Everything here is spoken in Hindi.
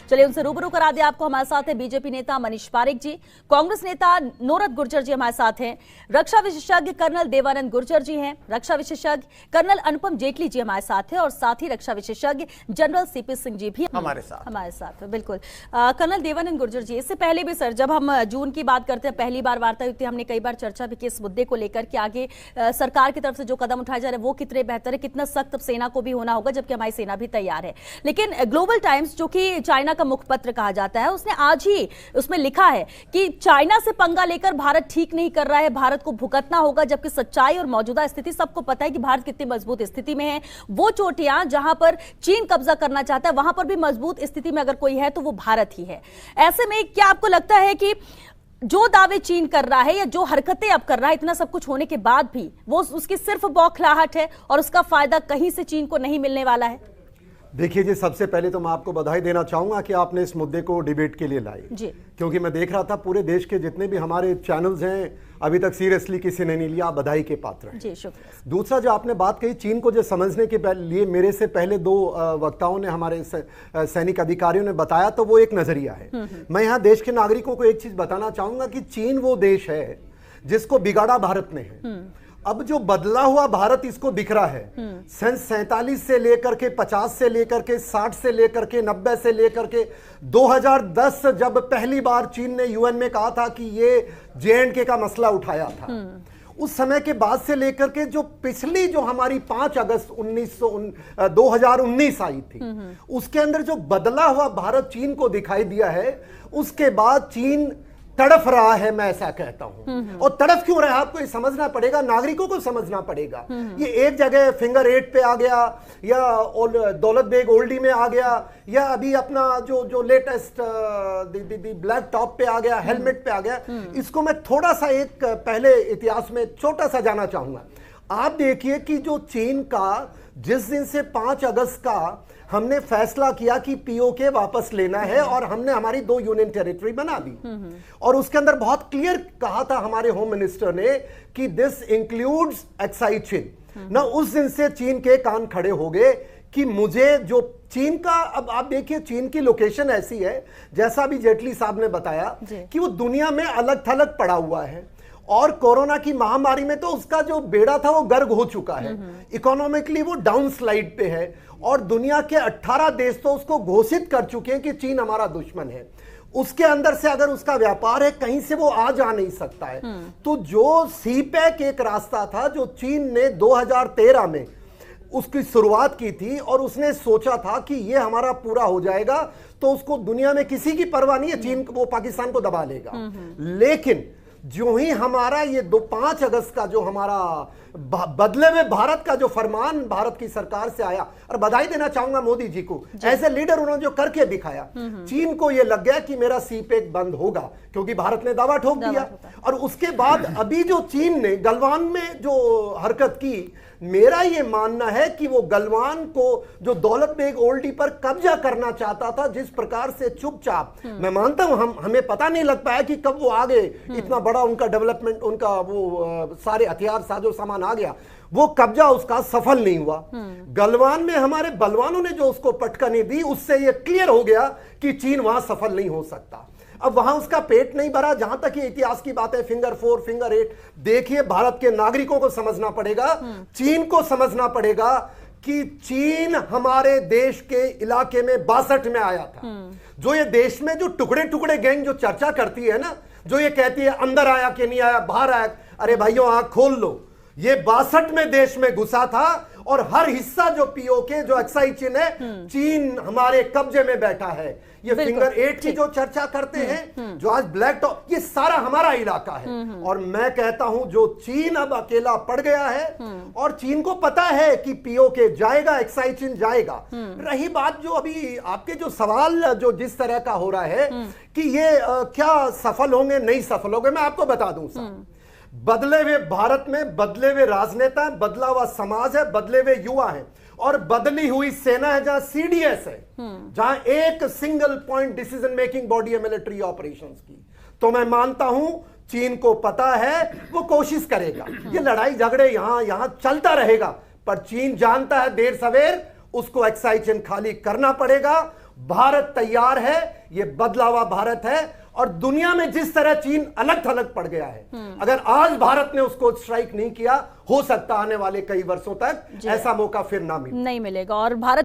चलिए उनसे रूबरू करा दिया आपको। हमारे साथ है बीजेपी नेता मनीष पारेख जी, कांग्रेस नेता नोरत गुर्जर जी हमारे साथ हैं, रक्षा विशेषज्ञ कर्नल देवानंद गुर्जर जी हैं, रक्षा विशेषज्ञ कर्नल अनुपम जेटली जी हमारे साथ हैं और साथ ही रक्षा विशेषज्ञ जनरल सीपी सिंह जी भी हमारे साथ बिल्कुल। कर्नल देवानंद गुर्जर जी, इससे पहले भी सर जब हम जून की बात करते हैं, पहली बार वार्ता हुई थी, हमने कई बार चर्चा भी की इस मुद्दे को लेकर कि आगे सरकार की तरफ से जो कदम उठाए जा रहे हैं वो कितने बेहतर है, कितना सख्त सेना को भी होना होगा, जबकि हमारी सेना भी तैयार है। लेकिन ग्लोबल टाइम्स जो कि चाइना का मुखपत्र कहा जाता है, उसने आज ही उसमें लिखा है कि चाइना से पंगा लेकर भारत ठीक नहीं कर रहा है, भारत को भुगतना होगा, जबकि सच्चाई और मौजूदा स्थिति सबको पता है कि भारत कितनी मजबूत स्थिति में है। वो चोटियां जहां पर चीन कब्जा करना चाहता है वहां पर भी मजबूत स्थिति में अगर कोई है तो वो भारत ही है। ऐसे में क्या आपको लगता है कि जो दावे चीन कर रहा है या जो हरकतें अब कर रहा है, इतना सब कुछ होने के बाद भी वो उसकी सिर्फ बौखलाहट है और उसका फायदा कहीं से चीन को नहीं मिलने वाला है? देखिए जी, सबसे पहले तो मैं आपको बधाई देना चाहूंगा कि आपने इस मुद्दे को डिबेट के लिए लाए, क्योंकि मैं देख रहा था पूरे देश के जितने भी हमारे चैनल्स हैं अभी तक सीरियसली किसी ने नहीं लिया, बधाई के पात्र हैं। जी, शुक्रिया। दूसरा जो आपने बात कही चीन को जो समझने के लिए मेरे से पहले दो वक्ताओं ने, हमारे सैनिक अधिकारियों ने बताया, तो वो एक नजरिया है। मैं यहाँ देश के नागरिकों को एक चीज बताना चाहूंगा कि चीन वो देश है जिसको बिगाड़ा भारत ने है। अब जो बदला हुआ भारत इसको दिख रहा है, सन 47 से लेकर के 50 से लेकर के 60 से लेकर के 90 से लेकर के 2010 जब पहली बार चीन ने यूएन में कहा था कि ये JNK का मसला उठाया था, उस समय के बाद से लेकर के जो पिछली जो हमारी 5 अगस्त 2019 आई थी, उसके अंदर जो बदला हुआ भारत चीन को दिखाई दिया है, उसके बाद चीन तड़फ रहा है, मैं ऐसा कहता हूं। और तड़फ क्यों रहा है आपको ये समझना पड़ेगा, नागरिकों को समझना पड़ेगा। ये एक जगह फिंगर 8 पे आ गया या दौलत बेग ओल्डी में आ गया या अभी अपना जो लेटेस्ट ब्लैक टॉप पे आ गया, हेलमेट पे आ गया। इसको मैं थोड़ा सा एक पहले इतिहास में छोटा सा जाना चाहूंगा। आप देखिए कि जो चीन का जिस दिन से 5 अगस्त का हमने फैसला किया कि POK वापस लेना है और हमने हमारी 2 यूनियन टेरिटरी बना दी, और उसके अंदर बहुत क्लियर कहा था हमारे होम मिनिस्टर ने कि दिस इंक्लूड्स एक्साई चीन ना। उस दिन से चीन के कान खड़े हो गए कि मुझे जो चीन का, अब आप देखिए चीन की लोकेशन ऐसी है, जैसा भी जेटली साहब ने बताया कि वो दुनिया में अलग थलग पड़ा हुआ है, और कोरोना की महामारी में तो उसका जो बेड़ा था वो गर्क हो चुका है, इकोनॉमिकली वो डाउन स्लाइड पे है, और दुनिया के 18 देश तो उसको घोषित कर चुके हैं कि चीन हमारा दुश्मन है। उसके अंदर से अगर उसका व्यापार है, कहीं से वो आ जा नहीं सकता है। तो जो CPEC एक रास्ता था जो चीन ने 2013 में उसकी शुरुआत की थी, और उसने सोचा था कि ये हमारा पूरा हो जाएगा तो उसको दुनिया में किसी की परवाह नहीं है, चीन वो पाकिस्तान को दबा लेगा। लेकिन जो ही हमारा ये 5 अगस्त का जो हमारा बदले में भारत का जो फरमान भारत की सरकार से आया, और बधाई देना चाहूंगा मोदी जी को, एज ए लीडर उन्होंने जो करके दिखाया, चीन को ये लग गया कि मेरा CPEC बंद होगा, क्योंकि भारत ने दावा ठोक दिया। और उसके बाद अभी जो चीन ने गलवान में जो हरकत की, मेरा ये मानना है कि वो गलवान को जो दौलत बेग ओल्डी पर कब्जा करना चाहता था, जिस प्रकार से चुपचाप, मैं मानता हूं हम हमें पता नहीं लग पाया कि कब वो आगे इतना बड़ा उनका डेवलपमेंट, उनका वो सारे हथियार साजो सामान आ गया, वो कब्जा उसका सफल नहीं हुआ। गलवान में हमारे बलवानों ने जो उसको पटकनी दी, उससे ये क्लियर हो गया कि चीन वहां सफल नहीं हो सकता। अब वहां उसका पेट नहीं भरा। जहां तक ये इतिहास की बात है, फिंगर 4 फिंगर 8, देखिए भारत के नागरिकों को समझना पड़ेगा, चीन को समझना पड़ेगा कि चीन हमारे देश के इलाके में 62 में आया था। जो ये देश में जो टुकड़े टुकड़े गैंग जो चर्चा करती है ना, जो ये कहती है अंदर आया कि नहीं आया, बाहर आया, अरे भाइयों आंख खोल लो, ये 62 में देश में घुसा था, और हर हिस्सा जो POK जो एक्साई चीन है, चीन हमारे कब्जे में बैठा है। ये फिंगर 8 की जो चर्चा करते हैं, जो आज ब्लैक टॉप, ये सारा हमारा इलाका है। और मैं कहता हूं जो चीन अब अकेला पड़ गया है, और चीन को पता है कि POK जाएगा, एक्साई चीन जाएगा। रही बात जो अभी आपके जो सवाल जो जिस तरह का हो रहा है कि ये क्या सफल होंगे नहीं सफल होंगे, मैं आपको बता दूं साहब, बदले हुए भारत में बदले हुए राजनेता है, बदला हुआ समाज है, बदले हुए युवा है, और बदली हुई सेना है, जहां CDS है, जहां एक single point decision making body है मिलिट्री ऑपरेशंस की। तो मैं मानता हूं चीन को पता है, वो कोशिश करेगा, ये लड़ाई झगड़े यहां चलता रहेगा, पर चीन जानता है देर सवेर उसको एक्साई चीन खाली करना पड़ेगा, भारत तैयार है, ये बदला हुआ भारत है। और दुनिया में जिस तरह चीन अलग थलग पड़ गया है, अगर आज भारत ने उसको स्ट्राइक नहीं किया, हो सकता आने वाले कई वर्षों तक ऐसा मौका फिर ना मिले। नहीं मिलेगा। और भारत